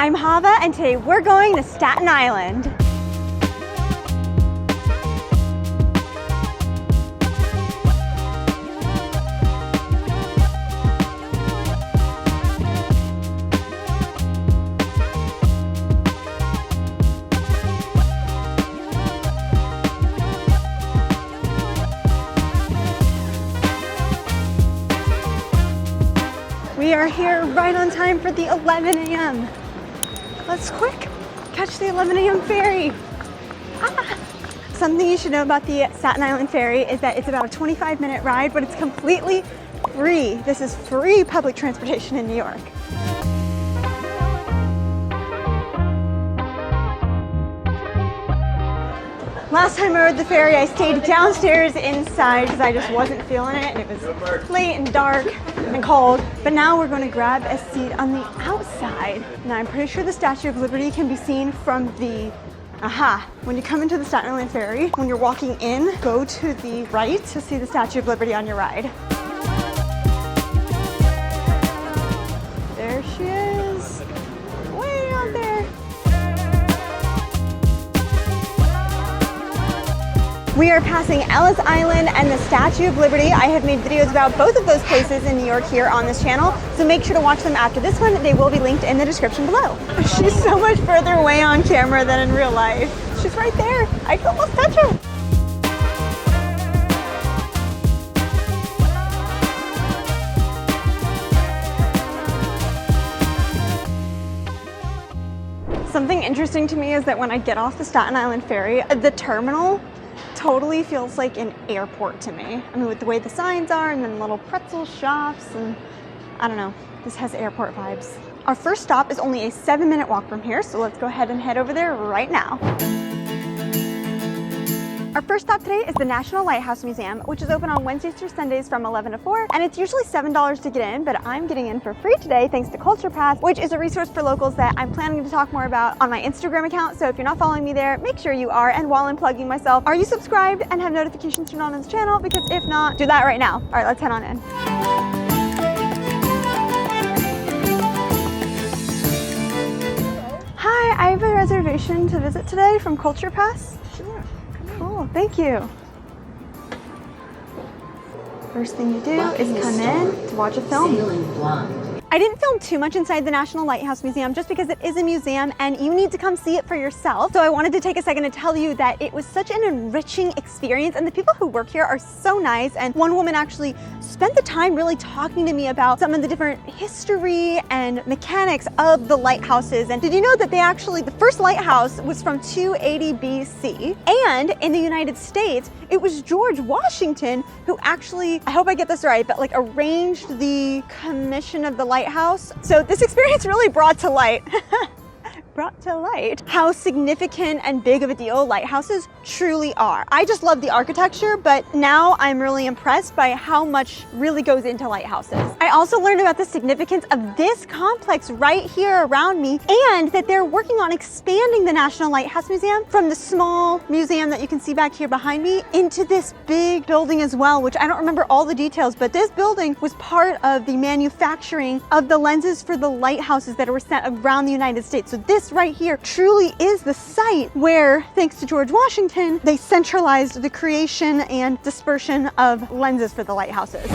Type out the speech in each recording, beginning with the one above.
I'm Hava, and today we're going to Staten Island. We are here right on time for the 11 a.m. Let's quick catch the 11 a.m. ferry. Something you should know about the Staten Island Ferry is that it's about a 25-minute ride, but it's completely free. This is free public transportation in New York. Last time I rode the ferry, I stayed downstairs inside because I just wasn't feeling it, and it was late and dark and cold. But now we're going to grab a seat on the outside. Now I'm pretty sure the Statue of Liberty can be seen from the when you come into the Staten Island Ferry, when you're walking in, go to the right to see the Statue of Liberty on your ride. There she is, way out there. We are passing Ellis Island and the Statue of Liberty. I have made videos about both of those places in New York here on this channel, so make sure to watch them after this one. They will be linked in the description below. She's so much further away on camera than in real life. She's right there. I can almost touch her. Something interesting to me is that when I get off the Staten Island Ferry, the terminal totally feels like an airport to me. I mean, with the way the signs are and then little pretzel shops, and I don't know, this has airport vibes. Our first stop is only a 7-minute walk from here, so let's go ahead and head over there right now. Our first stop today is the National Lighthouse Museum, which is open on Wednesdays through Sundays from 11 to 4, and it's usually $7 to get in, but I'm getting in for free today thanks to Culture Pass, which is a resource for locals that I'm planning to talk more about on my Instagram account. So if you're not following me there, make sure you are. And while I'm plugging myself, are you subscribed and have notifications turned on this channel? Because if not, do that right now. All right, let's head on in. Hi, I have a reservation to visit today from Culture Pass. Sure. Cool, thank you. First thing you do is come in to watch a film. I didn't film too much inside the National Lighthouse Museum just because it is a museum and you need to come see it for yourself. So I wanted to take a second to tell you that it was such an enriching experience, and the people who work here are so nice. And one woman actually spent the time really talking to me about some of the different history and mechanics of the lighthouses. And did you know that the first lighthouse was from 280 BC? And in the United States, it was George Washington who actually, I hope I get this right, but like arranged the commission of the lighthouse. So this experience really brought to light how significant and big of a deal lighthouses truly are. I just love the architecture, but now I'm really impressed by how much really goes into lighthouses. I also learned about the significance of this complex right here around me, and that they're working on expanding the National Lighthouse Museum from the small museum that you can see back here behind me into this big building as well, which I don't remember all the details, but this building was part of the manufacturing of the lenses for the lighthouses that were sent around the United States. So this right here truly is the site where, thanks to George Washington, they centralized the creation and dispersion of lenses for the lighthouses.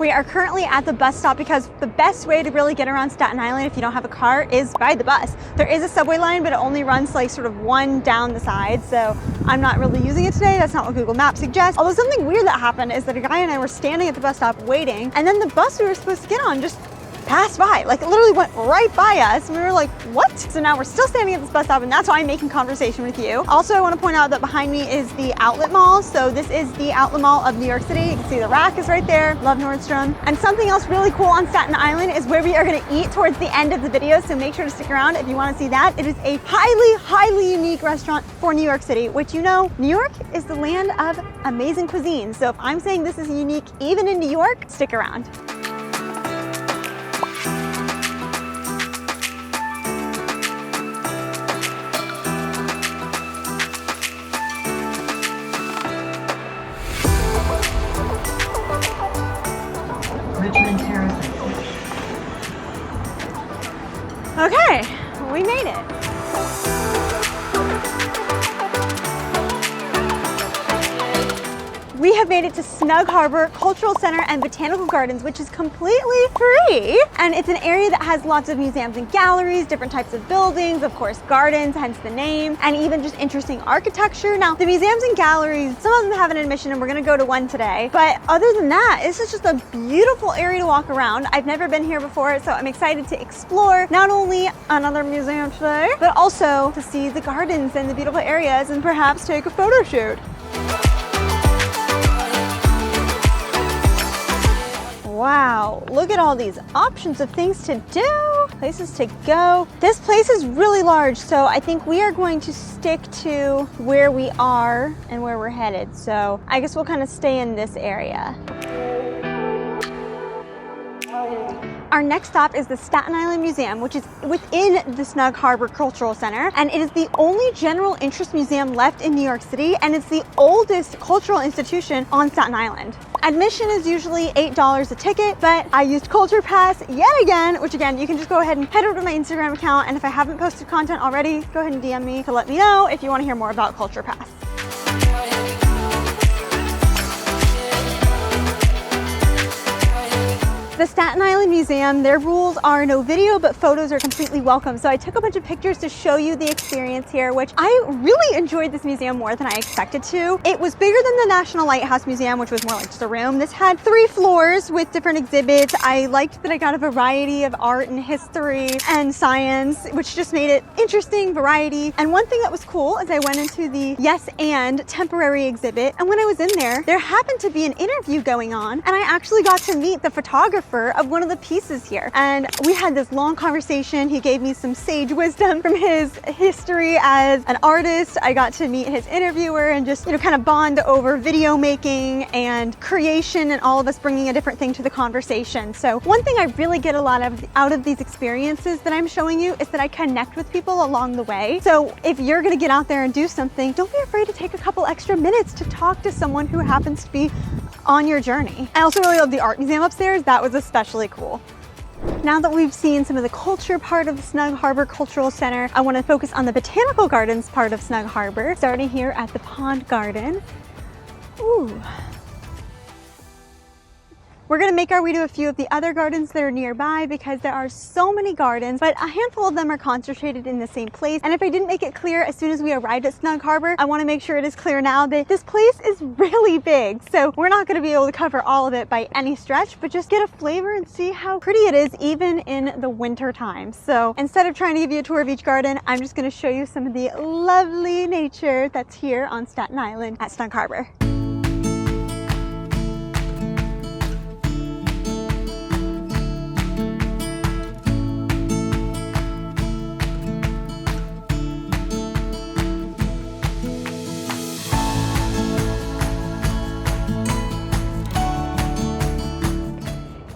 We are currently at the bus stop because the best way to really get around Staten Island if you don't have a car is by the bus. There is a subway line, but it only runs like sort of one down the side, so I'm not really using it today. That's not what Google Maps suggests. Although something weird that happened is that a guy and I were standing at the bus stop waiting, and then the bus we were supposed to get on just passed by, like it literally went right by us, and we were like, what? So now we're still standing at this bus stop, and that's why I'm making conversation with you. Also, I want to point out that behind me is the outlet mall. So this is the outlet mall of New York City. You can see the Rack is right there. Love Nordstrom. And something else really cool on Staten Island is where we are going to eat towards the end of the video, so make sure to stick around if you want to see that. It is a highly unique restaurant for New York City, which, you know, New York is the land of amazing cuisine. So if I'm saying this is unique even in New York, stick around. Okay, We made it. We have made it to Snug Harbor Cultural Center and Botanical Gardens, which is completely free. And it's an area that has lots of museums and galleries, different types of buildings, of course, gardens, hence the name, and even just interesting architecture. Now, the museums and galleries, some of them have an admission and we're gonna go to one today. But other than that, this is just a beautiful area to walk around. I've never been here before, so I'm excited to explore not only another museum today, but also to see the gardens and the beautiful areas and perhaps take a photo shoot. Wow, look at all these options of things to do, places to go. This place is really large, so I think we are going to stick to where we are and where we're headed. So I guess we'll kind of stay in this area. Our next stop is the Staten Island Museum, which is within the Snug Harbor Cultural Center, and it is the only general interest museum left in New York City, and it's the oldest cultural institution on Staten Island. Admission is usually $8 a ticket, but I used Culture Pass yet again, which again, you can just go ahead and head over to my Instagram account, and if I haven't posted content already, go ahead and DM me to let me know if you want to hear more about Culture Pass. The Staten Island Museum, their rules are no video, but photos are completely welcome. So I took a bunch of pictures to show you the experience here, which I really enjoyed this museum more than I expected to. It was bigger than the National Lighthouse Museum, which was more like just a room. This had 3 floors with different exhibits. I liked that I got a variety of art and history and science, which just made it interesting, variety. And one thing that was cool is I went into the Yes and temporary exhibit. And when I was in there happened to be an interview going on, and I actually got to meet the photographer of one of the pieces here. And we had this long conversation. He gave me some sage wisdom from his history as an artist. I got to meet his interviewer and just, kind of bond over video making and creation and all of us bringing a different thing to the conversation. So one thing I really get a lot out of these experiences that I'm showing you is that I connect with people along the way. So if you're gonna get out there and do something, don't be afraid to take a couple extra minutes to talk to someone who happens to be on your journey. I also really love the art museum upstairs. That was especially cool. Now that we've seen some of the culture part of the Snug Harbor Cultural Center, I want to focus on the botanical gardens part of Snug Harbor, starting here at the Pond Garden. Ooh. We're gonna make our way to a few of the other gardens that are nearby because there are so many gardens, but a handful of them are concentrated in the same place. And if I didn't make it clear as soon as we arrived at Snug Harbor, I wanna make sure it is clear now that this place is really big. So we're not gonna be able to cover all of it by any stretch, but just get a flavor and see how pretty it is even in the winter time. So instead of trying to give you a tour of each garden, I'm just gonna show you some of the lovely nature that's here on Staten Island at Snug Harbor.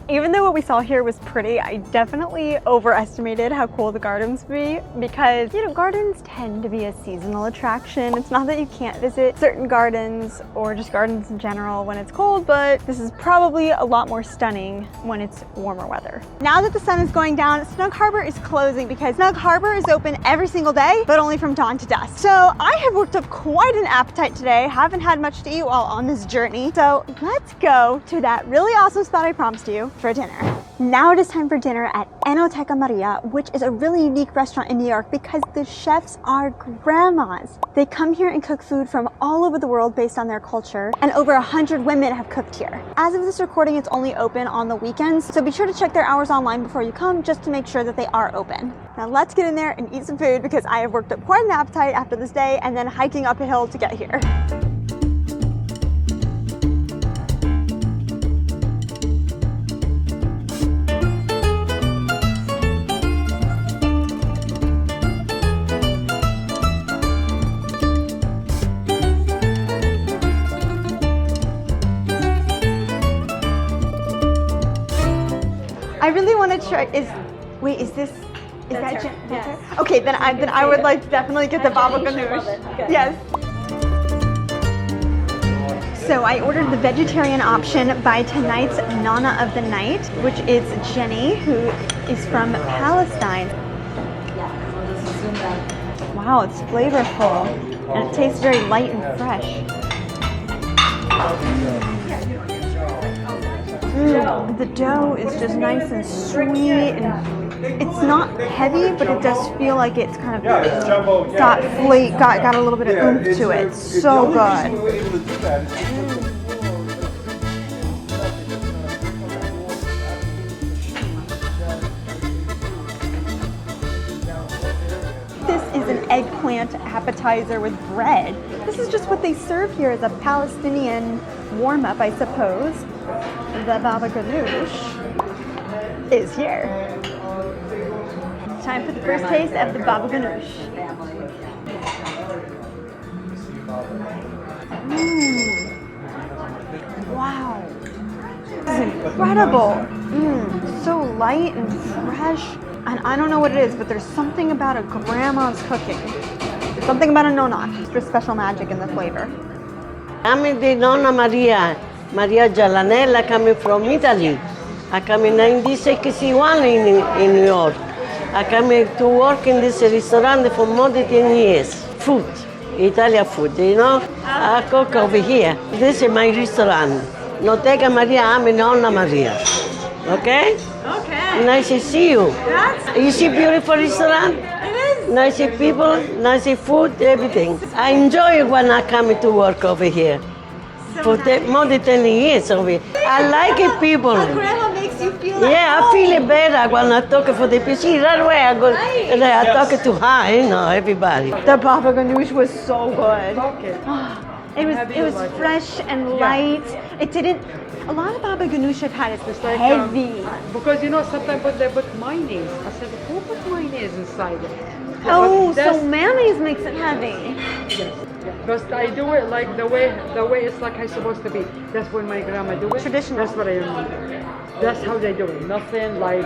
Even though what we saw here was pretty, I definitely overestimated how cool the gardens would be because, gardens tend to be a seasonal attraction. It's not that you can't visit certain gardens or just gardens in general when it's cold, but this is probably a lot more stunning when it's warmer weather. Now that the sun is going down, Snug Harbor is closing because Snug Harbor is open every single day, but only from dawn to dusk. So I have worked up quite an appetite today. Haven't had much to eat while on this journey. So let's go to that really awesome spot I promised you for dinner. Now it is time for dinner at Enoteca Maria, which is a really unique restaurant in New York because the chefs are grandmas. They come here and cook food from all over the world based on their culture, and over 100 women have cooked here. As of this recording, it's only open on the weekends, so be sure to check their hours online before you come just to make sure that they are open. Now let's get in there and eat some food because I have worked up quite an appetite after this day and then hiking up a hill to get here. I really want to try. Is that yes. Okay, then I would like to definitely get the baba ganoush. Yes. So I ordered the vegetarian option by tonight's Nonna of the night, which is Jenny, who is from Palestine. Wow, it's flavorful and it tastes very light and fresh. The dough is just nice and sweet, and it's not heavy, but it does feel like it's kind of got a little bit of oomph to it. So good. Eggplant appetizer with bread. This is just what they serve here as a Palestinian warm-up, I suppose. The baba ganoush is here. Time for the first taste of the baba ganoush. Wow. This is incredible. So light and fresh. And I don't know what it is, but there's something about a grandma's cooking. There's something about a Nonnas. There's special magic in the flavor. I'm the Nonna Maria, Maria Giallanella, coming from Italy. I come in 1961 in New York. I come to work in this restaurant for more than 10 years. Food, Italian food, you know. I cook over here. This is my restaurant. Enoteca Maria, I'm Nonna Maria. Okay? Okay. Nice to see you. That's You see beautiful restaurant? it is. Nice people, nice food, everything. I enjoy when I come to work over here. For more than 10 years over here. I like it, people. Grandma makes you feel Yeah, I feel it better when I talk for the people. See, right away I go, and I talk to her, you know, everybody. The baba ganoush was so good. Okay. It was fresh and light. It didn't. A lot of baba ganoush I've had is like, heavy. Because you know sometimes they put mayonnaise. I said, who put mayonnaise inside it? Oh, But that's- so mayonnaise makes it heavy. Yes. Because I do it like the way it's like it's supposed to be. That's when my grandma do it. Traditional. That's what I remember. That's how they do it. Nothing like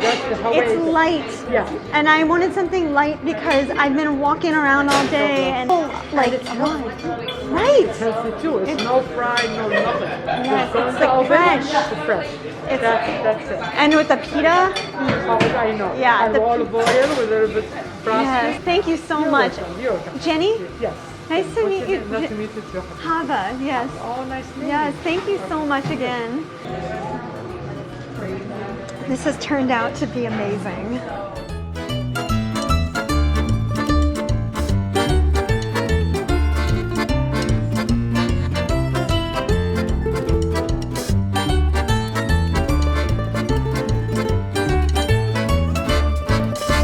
that's how It's light. Yeah. And I wanted something light because I've been walking around all day and like it's healthy. right. Healthy too. It's no fried, no nothing. Yes, Go in it's the like oven, fresh. It's fresh. That's it. And with the pita, Oh, I know. Yeah, And the- olive oil with a little bit frosting. yes. Thank you so You're much, welcome. You're welcome. Jenny. Yes. Nice to What's meet your you. name? Nice to meet you too. Hava. Yes. Oh, nice to meet you. Yes. Thank you so much again. This has turned out to be amazing.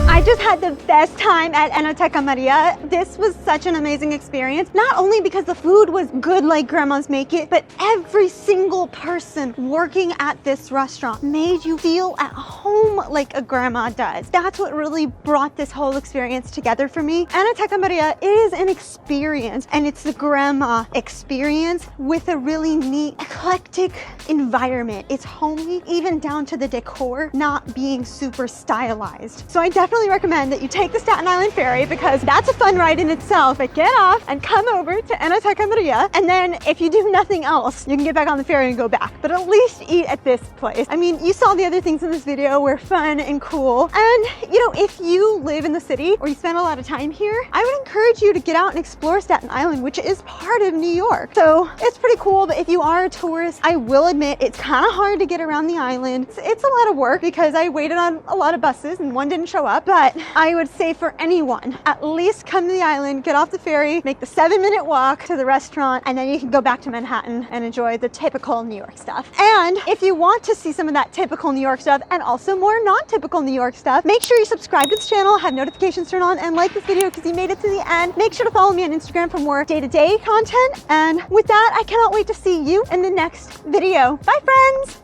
I just had the best time at Enoteca Maria. This was such an amazing experience, not only because the food was good like grandmas make it, but every single person working at this restaurant made you feel at home like a grandma does. That's what really brought this whole experience together for me. Enoteca Maria is an experience, and it's the grandma experience with a really neat, eclectic environment. It's homely, even down to the decor not being super stylized. So I definitely recommend that you take the Staten Island Ferry because that's a fun ride in itself. But get off and come over to Enoteca Maria, and then if you do nothing else, you can get back on the ferry and go back. But at least eat at this place. I mean, you saw the other things in this video were fun and cool. And you know, if you live in the city or you spend a lot of time here, I would encourage you to get out and explore Staten Island, which is part of New York. So it's pretty cool, but if you are a tourist, I will admit it's kind of hard to get around the island. It's a lot of work because I waited on a lot of buses and one didn't show up, but I would say for anyone, at least come to the island, get off the ferry, make the 7-minute walk to the restaurant, and then you can go back to Manhattan and enjoy the typical New York stuff. And if you want to see some of that typical New York stuff and also more non-typical New York stuff, make sure you subscribe to this channel, have notifications turned on, and like this video because you made it to the end. Make sure to follow me on Instagram for more day-to-day content. And with that, I cannot wait to see you in the next video. Bye, friends!